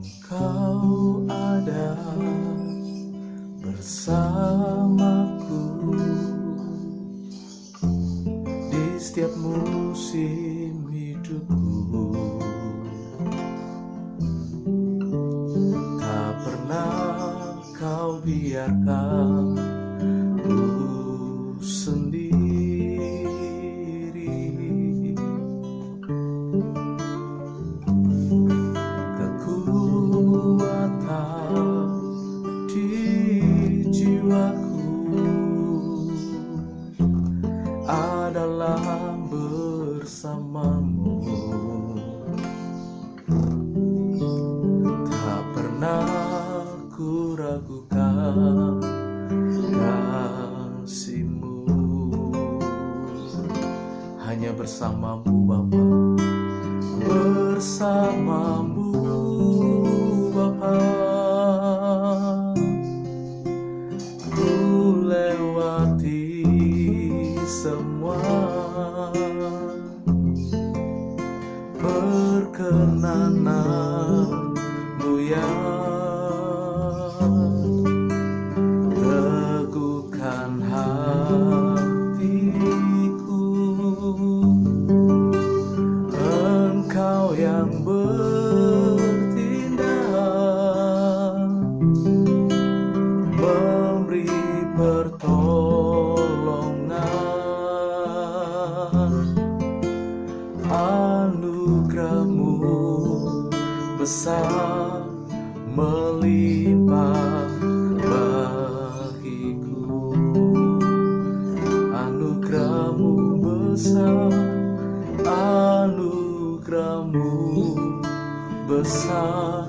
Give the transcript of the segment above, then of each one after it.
Engkau ada bersamaku di setiap musim hidupku. Tak pernah kau biarkan ku sendiri. Kekuatan di jiwaku adalah bersamamu. Tak pernah ku ragukan kasih-Mu. Hanya bersamamu Bapa, bersamamu Bapa, ku lewati semua. Perkenanan-Mu ya teguhkan hatiku. Engkau yang bertindak, memberi pertolongan. Anugerah-Mu besar melimpah bagiku. Anugerah-Mu besar, anugerah-Mu besar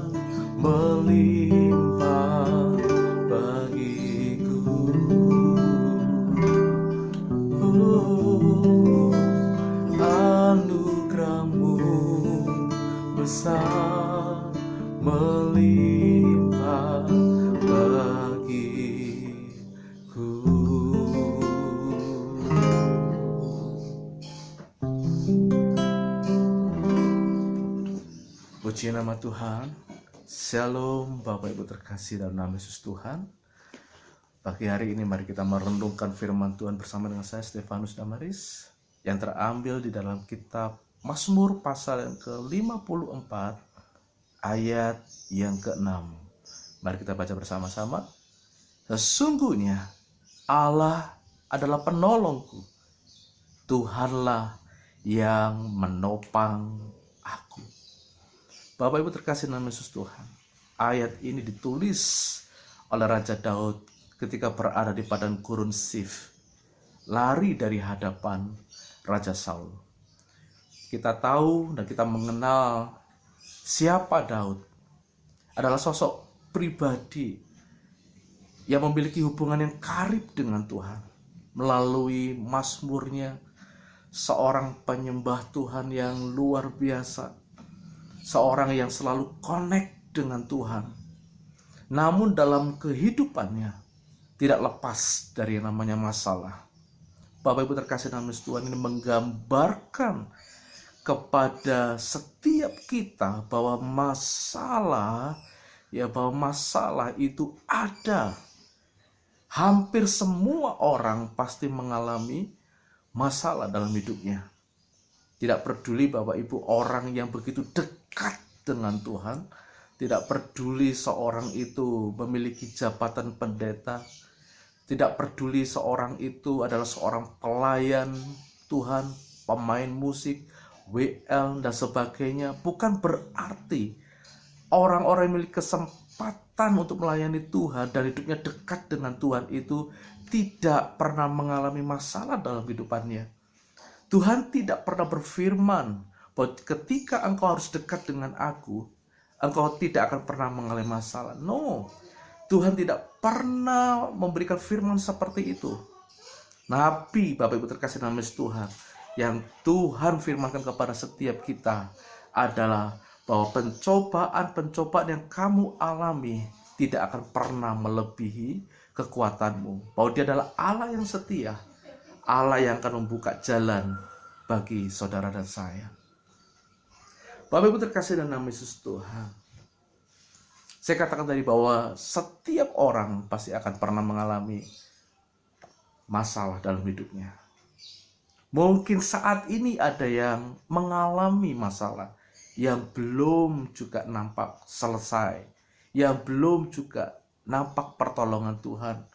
melimpah bagiku. Anugerah-Mu besar melimpah bagiku. Puji nama Tuhan. Shalom Bapak Ibu terkasih dalam nama Yesus Tuhan. Pagi hari ini mari kita merenungkan firman Tuhan bersama dengan saya Stefanus Damaris yang terambil di dalam kitab Mazmur pasal yang ke-54 ayat yang ke-6. Mari kita baca bersama-sama. Sesungguhnya Allah adalah penolongku, Tuhanlah yang menopang aku. Bapak Ibu terkasih dalam Yesus Tuhan, ayat ini ditulis oleh Raja Daud ketika berada di padang gurun Sif, lari dari hadapan Raja Saul. Kita tahu dan kita mengenal siapa Daud. Adalah sosok pribadi yang memiliki hubungan yang karib dengan Tuhan. Melalui mazmurnya, seorang penyembah Tuhan yang luar biasa. Seorang yang selalu connect dengan Tuhan. Namun dalam kehidupannya tidak lepas dari yang namanya masalah. Bapak Ibu terkasih dalam Tuhan, ini menggambarkan kepada setiap kita bahwa masalah itu ada. Hampir semua orang pasti mengalami masalah dalam hidupnya. Tidak peduli Bapak Ibu orang yang begitu dekat dengan Tuhan, tidak peduli seorang itu memiliki jabatan pendeta, tidak peduli seorang itu adalah seorang pelayan Tuhan, pemain musik, WL dan sebagainya. Bukan berarti orang-orang yang memiliki kesempatan untuk melayani Tuhan dan hidupnya dekat dengan Tuhan itu tidak pernah mengalami masalah dalam hidupannya. Tuhan tidak pernah berfirman bahwa ketika engkau harus dekat dengan aku, engkau tidak akan pernah mengalami masalah. No, Tuhan tidak pernah memberikan firman seperti itu. Nabi, Bapak Ibu terkasih dalam Tuhan, yang Tuhan firmankan kepada setiap kita adalah bahwa pencobaan yang kamu alami tidak akan pernah melebihi kekuatanmu. Bahwa Dia adalah Allah yang setia, Allah yang akan membuka jalan bagi saudara dan saya. Bapak Ibu terkasih dalam nama Yesus Tuhan, Saya katakan tadi bahwa setiap orang pasti akan pernah mengalami masalah dalam hidupnya. Mungkin saat ini ada yang mengalami masalah yang belum juga nampak selesai, yang belum juga nampak pertolongan Tuhan.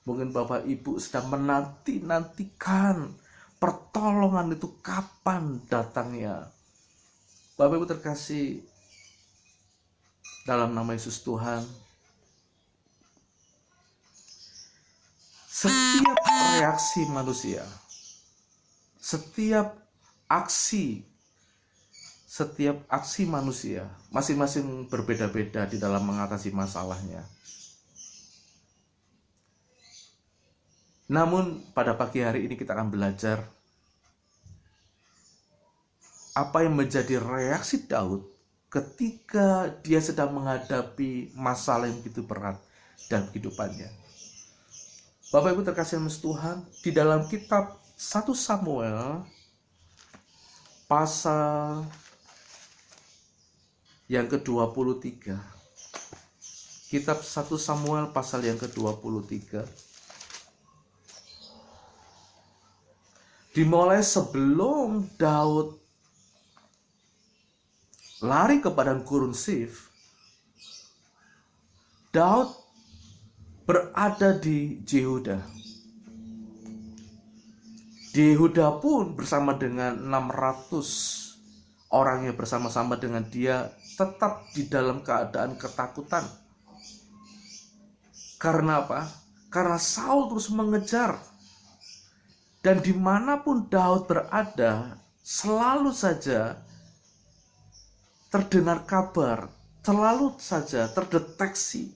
Mungkin Bapak Ibu sedang menanti-nantikan pertolongan itu kapan datangnya. Bapak Ibu terkasih dalam nama Yesus Tuhan, setiap reaksi manusia, setiap aksi manusia masing-masing berbeda-beda di dalam mengatasi masalahnya. Namun pada pagi hari ini kita akan belajar apa yang menjadi reaksi Daud ketika dia sedang menghadapi masalah yang begitu berat dalam kehidupannya. Bapak Ibu terkasih dalam Tuhan, di dalam kitab 1 Samuel pasal yang ke-23. Kitab 1 Samuel pasal yang ke-23. Dimulai sebelum Daud lari ke padang gurun Sif, Daud berada di Yehuda. Di Yehuda pun bersama dengan 600 orang yang bersama-sama dengan dia tetap di dalam keadaan ketakutan. Karena apa? Karena Saul terus mengejar. Dan dimanapun Daud berada, selalu saja terdengar kabar, selalu saja terdeteksi.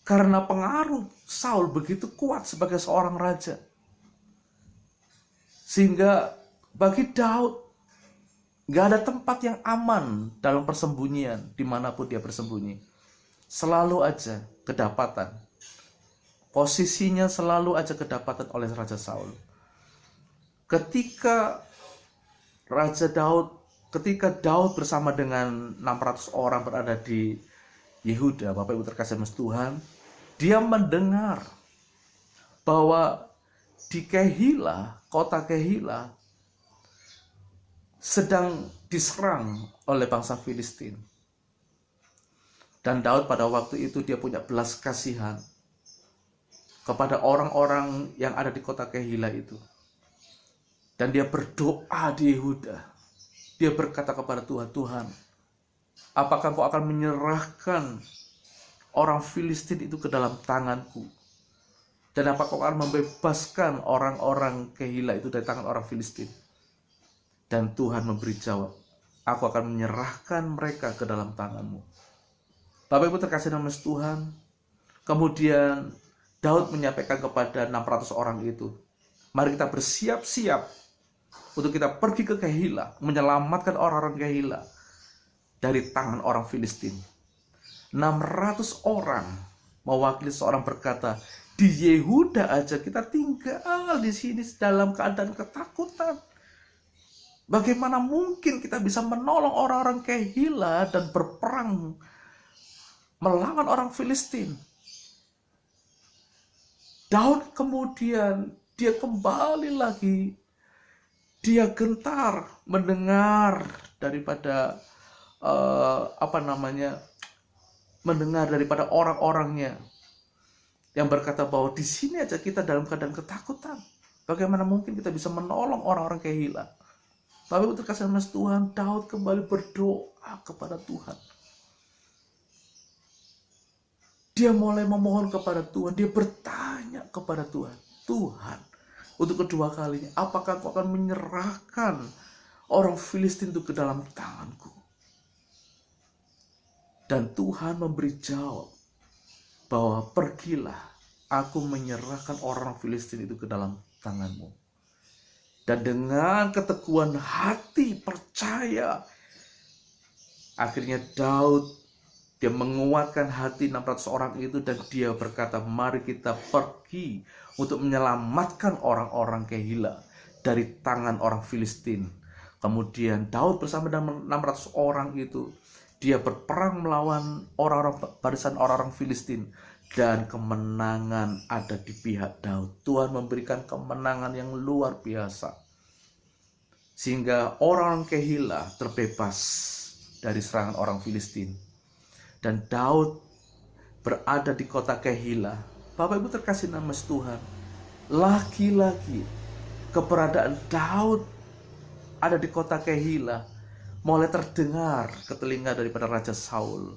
Karena pengaruh Saul begitu kuat sebagai seorang raja. Sehingga bagi Daud, gak ada tempat yang aman dalam persembunyian dimanapun dia bersembunyi. Selalu aja kedapatan. Posisinya selalu aja kedapatan oleh Raja Saul. Ketika Daud bersama dengan 600 orang berada di Yehuda, Bapak Ibu terkasih Tuhan, dia mendengar bahwa di Kehila, kota Kehila, sedang diserang oleh bangsa Filistin. Dan Daud pada waktu itu dia punya belas kasihan kepada orang-orang yang ada di kota Kehila itu. Dan dia berdoa di Yehuda. Dia berkata kepada Tuhan, Tuhan, apakah Engkau akan menyerahkan orang Filistin itu ke dalam tanganku? Dan apakah Engkau akan membebaskan orang-orang Kehila itu dari tangan orang Filistin? Dan Tuhan memberi jawab, aku akan menyerahkan mereka ke dalam tanganmu. Bapak Ibu terkasih dalam Tuhan, kemudian Daud menyampaikan kepada 600 orang itu, mari kita bersiap-siap untuk kita pergi ke Kehila, menyelamatkan orang-orang Kehila dari tangan orang Filistin. 600 orang mewakili seorang berkata, di Yehuda aja kita tinggal di sini dalam keadaan ketakutan. Bagaimana mungkin kita bisa menolong orang-orang Kehila dan berperang melawan orang Filistin? Daud kemudian dia kembali lagi, dia gentar mendengar daripada mendengar daripada orang-orangnya yang berkata bahwa di sini aja kita dalam keadaan ketakutan. Bagaimana mungkin kita bisa menolong orang-orang Kehila? Bapak Ibu terkasih dalam Tuhan, Daud kembali berdoa kepada Tuhan. Dia mulai memohon kepada Tuhan, dia bertanya kepada Tuhan, Tuhan, untuk kedua kalinya, apakah Kau akan menyerahkan orang Filistin itu ke dalam tanganku? Dan Tuhan memberi jawab bahwa pergilah, aku menyerahkan orang Filistin itu ke dalam tanganmu. Dan dengan keteguhan hati percaya, akhirnya Daud dia menguatkan hati 600 orang itu dan dia berkata, mari kita pergi untuk menyelamatkan orang-orang Kehila dari tangan orang Filistin. Kemudian Daud bersama dengan 600 orang itu, Dia berperang melawan barisan orang-orang Filistin, dan kemenangan ada di pihak Daud. Tuhan memberikan kemenangan yang luar biasa, sehingga orang Kehila terbebas dari serangan orang Filistin. Dan Daud berada di kota Kehila. Bapak Ibu terkasih nama Tuhan, lagi-lagi keberadaan Daud ada di kota Kehila mulai terdengar ke telinga daripada Raja Saul.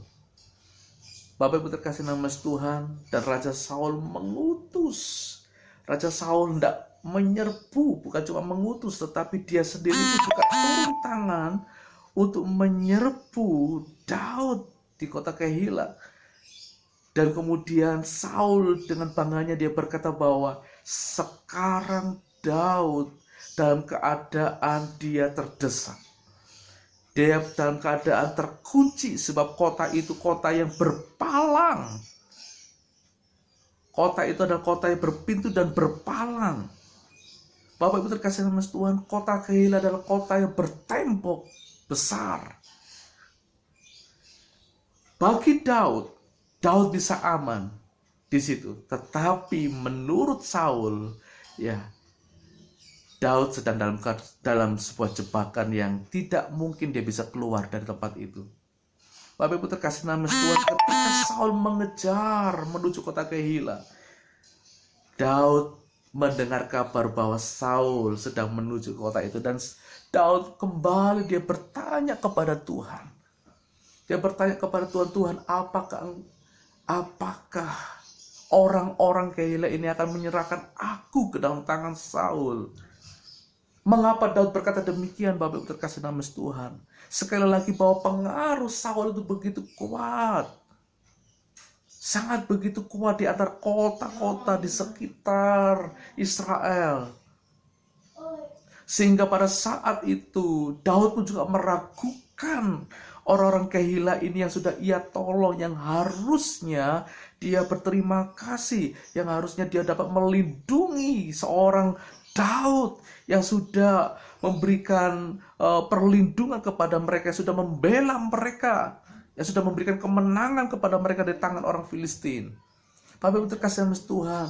Bapak Ibu terkasih nama Tuhan, dan Raja Saul mengutus. Raja Saul hendak menyerbu, bukan cuma mengutus, tetapi dia sendiri pun juga turun tangan untuk menyerbu Daud di kota Kehila. Dan kemudian Saul dengan bangganya dia berkata bahwa sekarang Daud dalam keadaan dia terdesak. Dia dalam keadaan terkunci, sebab kota itu kota yang berpalang. Kota itu adalah kota yang berpintu dan berpalang. Bapak Ibu terkasih nama Tuhan, kota Kehila adalah kota yang bertembok besar. Bagi Daud bisa aman di situ. Tetapi menurut Saul, ya, Daud sedang dalam sebuah jebakan yang tidak mungkin dia bisa keluar dari tempat itu. Bapak Ibu terkasih nama Tuhan, ketika Saul mengejar menuju kota Kehila, Daud mendengar kabar bahwa Saul sedang menuju kota itu, dan Daud kembali dia bertanya kepada Tuhan. Dia bertanya kepada Tuhan, Tuhan, apakah orang-orang Kehila ini akan menyerahkan aku ke dalam tangan Saul? Mengapa Daud berkata demikian, Bapak Ibu terkasih nama Tuhan? Sekali lagi bahwa pengaruh Saul itu begitu kuat. Sangat begitu kuat di antara kota-kota di sekitar Israel. Sehingga pada saat itu Daud pun juga meragukan orang-orang Kehila ini yang sudah ia tolong, yang harusnya dia berterima kasih, yang harusnya dia dapat melindungi seorang Daud yang sudah memberikan perlindungan kepada mereka, yang sudah membela mereka, yang sudah memberikan kemenangan kepada mereka dari tangan orang Filistin. Bapak Ibu terkasih dalam Tuhan,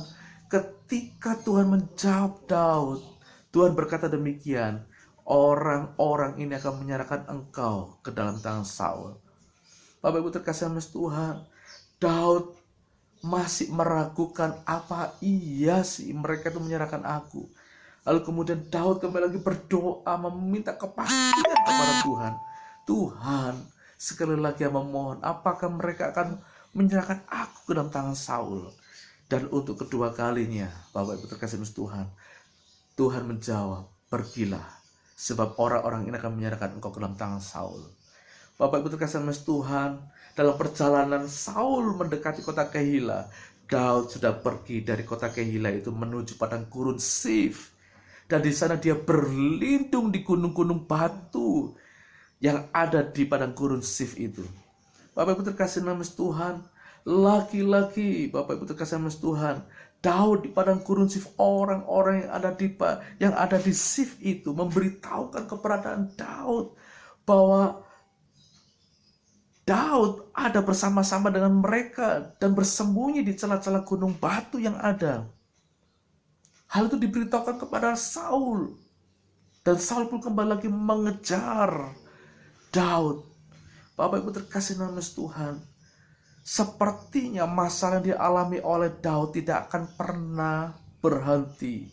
ketika Tuhan menjawab Daud, Tuhan berkata demikian, orang-orang ini akan menyerahkan engkau ke dalam tangan Saul. Bapak Ibu terkasih dalam Tuhan, Daud masih meragukan, apa iya sih mereka itu menyerahkan aku. Lalu kemudian Daud kembali lagi berdoa, meminta kepastian kepada Tuhan. Tuhan, sekali lagi yang memohon, apakah mereka akan menyerahkan aku ke dalam tangan Saul? Dan untuk kedua kalinya, Bapak Ibu terkasih Tuhan, Tuhan menjawab, pergilah, sebab orang-orang ini akan menyerahkan engkau ke dalam tangan Saul. Bapak Ibu terkasih Tuhan, dalam perjalanan Saul mendekati kota Kehila, Daud sudah pergi dari kota Kehila itu menuju padang gurun Sif. Dan di sana dia berlindung di gunung-gunung batu yang ada di padang gurun Sif itu. Bapak Ibu terkasih nama Tuhan, lagi-lagi Bapak Ibu terkasih nama Tuhan, Daud di padang gurun Sif, orang-orang yang ada di Sif itu memberitahukan keberadaan Daud, bahwa Daud ada bersama-sama dengan mereka dan bersembunyi di celah-celah gunung batu yang ada. Hal itu diberitahukan kepada Saul, dan Saul pun kembali lagi mengejar Daud. Bapak Ibu terkasih nama Tuhan, sepertinya masalah yang dialami oleh Daud tidak akan pernah berhenti.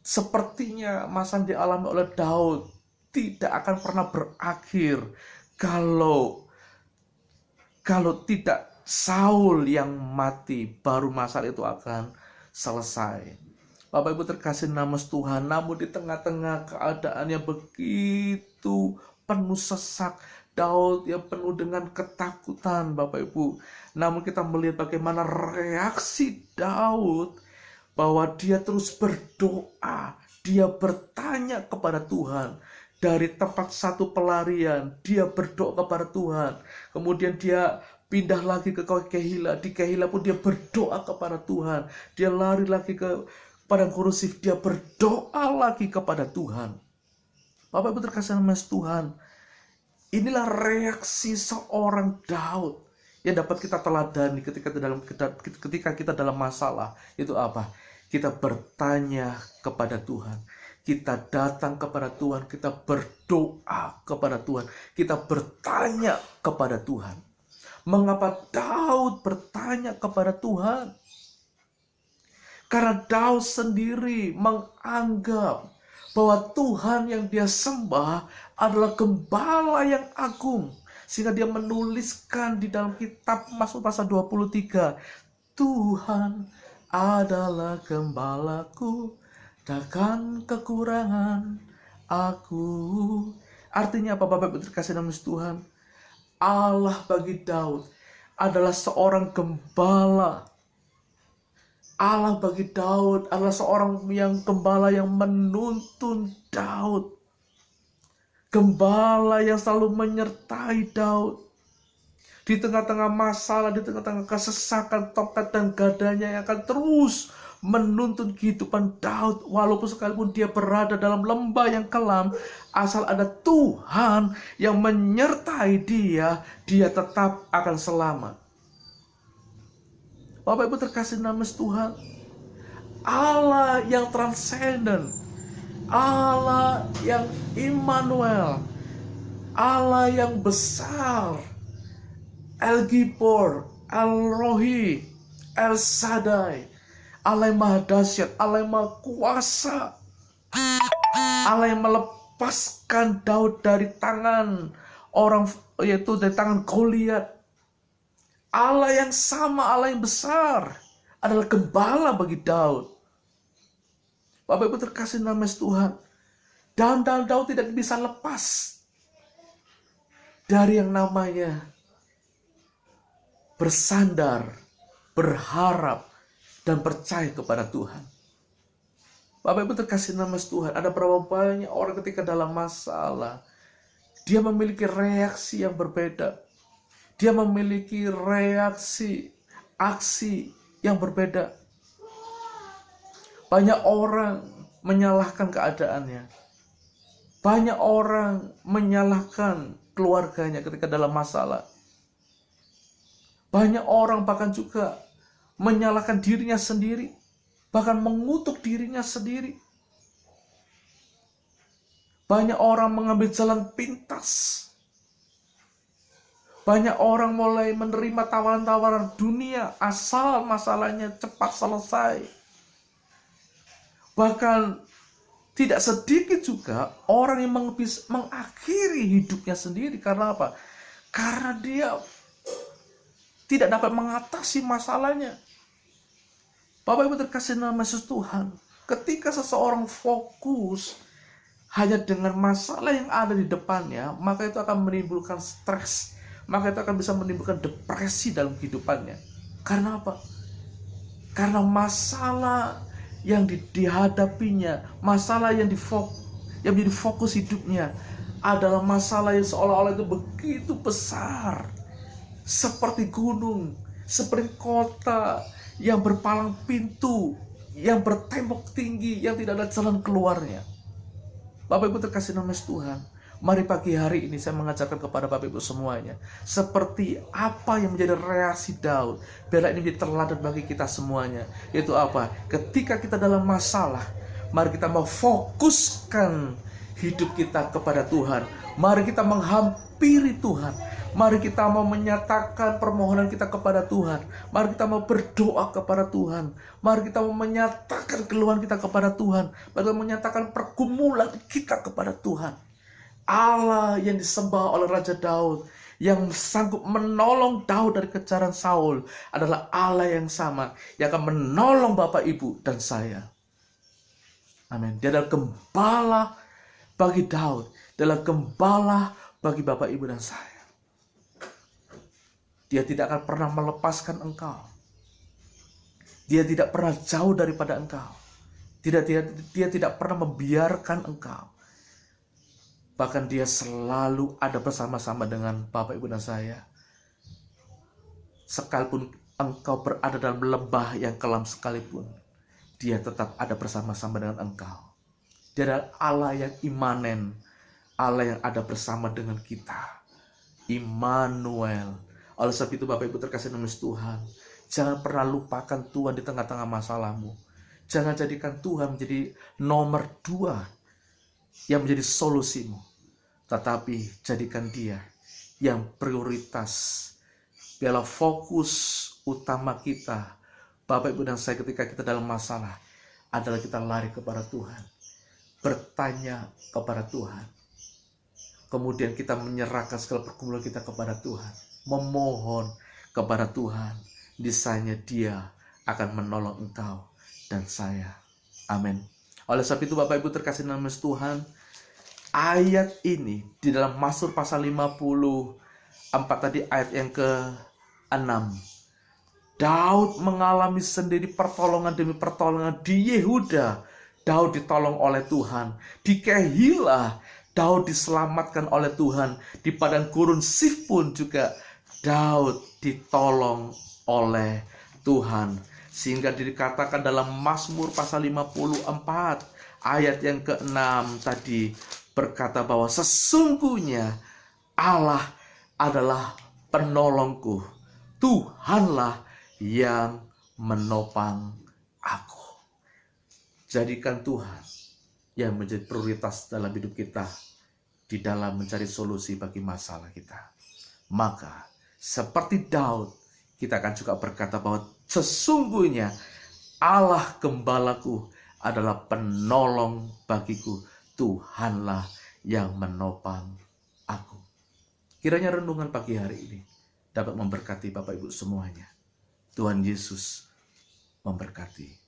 Sepertinya masalah yang dialami oleh Daud tidak akan pernah berakhir kalau tidak Saul yang mati, baru masalah itu akan selesai. Bapak Ibu terkasih nama Tuhan, namun di tengah-tengah keadaan yang begitu penuh sesak, Daud yang penuh dengan ketakutan, Bapak Ibu. Namun kita melihat bagaimana reaksi Daud, bahwa dia terus berdoa, dia bertanya kepada Tuhan. Dari tempat satu pelarian, dia berdoa kepada Tuhan. Kemudian dia pindah lagi ke Kehila. Di Kehila pun dia berdoa kepada Tuhan. Dia lari lagi ke padang gurun Sif, dia berdoa lagi kepada Tuhan. Bapak Ibu terkasih nama Tuhan, Inilah reaksi seorang Daud yang dapat kita teladani ketika kita dalam masalah. Itu apa? Kita bertanya kepada Tuhan. Kita datang kepada Tuhan. Kita berdoa kepada Tuhan. Kita bertanya kepada Tuhan. Mengapa Daud bertanya kepada Tuhan? Karena Daud sendiri menganggap bahwa Tuhan yang dia sembah adalah gembala yang agung. Sehingga dia menuliskan di dalam kitab Mazmur pasal 23, Tuhan adalah gembalaku, takkan kekurangan aku. Artinya apa, Bapak Ibu terkasih dalam Tuhan? Allah bagi Daud adalah seorang gembala. Allah bagi Daud adalah seorang yang gembala yang menuntun Daud. Gembala yang selalu menyertai Daud. Di tengah-tengah masalah, di tengah-tengah kesesakan, tongkat dan gadanya yang akan terus menuntun kehidupan Daud. Walaupun sekalipun dia berada dalam lembah yang kelam, asal ada Tuhan yang menyertai dia, dia tetap akan selamat. Bapak Ibu terkasih nama Tuhan, Allah yang transenden, Allah yang Immanuel, Allah yang besar, El Gibor, El Rohi, El Shaddai, Allah yang maha dahsyat, Allah yang maha kuasa, Allah yang melepaskan Daud dari tangan orang, yaitu dari tangan Goliat. Allah yang sama, Allah yang besar adalah gembala bagi Daud. Bapak Ibu terkasih nama Tuhan, dan Daud tidak bisa lepas dari yang namanya bersandar, berharap, dan percaya kepada Tuhan. Bapak Ibu terkasih nama Tuhan, ada berapa banyak orang ketika dalam masalah, dia memiliki reaksi yang berbeda. Dia memiliki reaksi, aksi yang berbeda. Banyak orang menyalahkan keadaannya. Banyak orang menyalahkan keluarganya ketika dalam masalah. Banyak orang bahkan juga menyalahkan dirinya sendiri. Bahkan mengutuk dirinya sendiri. Banyak orang mengambil jalan pintas. Banyak orang mulai menerima tawaran-tawaran dunia asal masalahnya cepat selesai. Bahkan tidak sedikit juga orang yang mengakhiri hidupnya sendiri. Karena apa? Karena dia tidak dapat mengatasi masalahnya. Bapak Ibu terkasih nama Yesus Tuhan, ketika seseorang fokus hanya dengan masalah yang ada di depannya, maka itu akan menimbulkan stres. Maka itu akan bisa menimbulkan depresi dalam kehidupannya. Karena apa? Karena masalah yang dihadapinya, masalah yang menjadi fokus hidupnya adalah masalah yang seolah-olah itu begitu besar. Seperti gunung, seperti kota yang berpalang pintu, yang bertembok tinggi, yang tidak ada jalan keluarnya. Bapak Ibu terkasih nama Tuhan, mari pagi hari ini saya mengajarkan kepada Bapak Ibu semuanya, seperti apa yang menjadi reaksi Daud. Biarlah ini menjadi teladan bagi kita semuanya. Yaitu apa? Ketika kita dalam masalah, mari kita mau fokuskan hidup kita kepada Tuhan. Mari kita menghampiri Tuhan. Mari kita mau menyatakan permohonan kita kepada Tuhan. Mari kita mau berdoa kepada Tuhan. Mari kita mau menyatakan keluhan kita kepada Tuhan. Mari kita menyatakan pergumulan kita kepada Tuhan. Allah yang disembah oleh Raja Daud, yang sanggup menolong Daud dari kejaran Saul, adalah Allah yang sama, yang akan menolong Bapak, Ibu, dan saya. Amin. Dia adalah gembala bagi Daud. Dia adalah gembala bagi Bapak, Ibu, dan saya. Dia tidak akan pernah melepaskan engkau. Dia tidak pernah jauh daripada engkau. Dia tidak pernah membiarkan engkau. Bahkan dia selalu ada bersama-sama dengan Bapak, Ibu, dan saya. Sekalipun engkau berada dalam lembah yang kelam sekalipun, dia tetap ada bersama-sama dengan engkau. Dia adalah Allah yang imanen, Allah yang ada bersama dengan kita. Immanuel. Oleh sebab itu Bapak Ibu terkasih dalam Tuhan, jangan pernah lupakan Tuhan di tengah-tengah masalahmu. Jangan jadikan Tuhan menjadi nomor 2 yang menjadi solusimu. Tetapi jadikan Dia yang prioritas. Biarlah fokus utama kita, Bapak Ibu dan saya, ketika kita dalam masalah adalah kita lari kepada Tuhan, bertanya kepada Tuhan. Kemudian kita menyerahkan segala pergumulan kita kepada Tuhan, memohon kepada Tuhan. Niscaya Dia akan menolong engkau dan saya. Amin. Oleh sebab itu Bapak Ibu terkasih dalam Tuhan, ayat ini di dalam Mazmur pasal 54 tadi, ayat yang ke-6. Daud mengalami sendiri pertolongan demi pertolongan di Yehuda. Daud ditolong oleh Tuhan. Di Kehila, Daud diselamatkan oleh Tuhan. Di padang gurun Sif pun juga Daud ditolong oleh Tuhan. Sehingga dikatakan dalam Mazmur pasal 54 ayat yang ke-6 tadi berkata bahwa sesungguhnya Allah adalah penolongku. Tuhanlah yang menopang aku. Jadikan Tuhan yang menjadi prioritas dalam hidup kita di dalam mencari solusi bagi masalah kita. Maka seperti Daud, kita akan juga berkata bahwa sesungguhnya Allah gembalaku adalah penolong bagiku. Tuhanlah yang menopang aku. Kiranya renungan pagi hari ini dapat memberkati Bapak Ibu semuanya. Tuhan Yesus memberkati.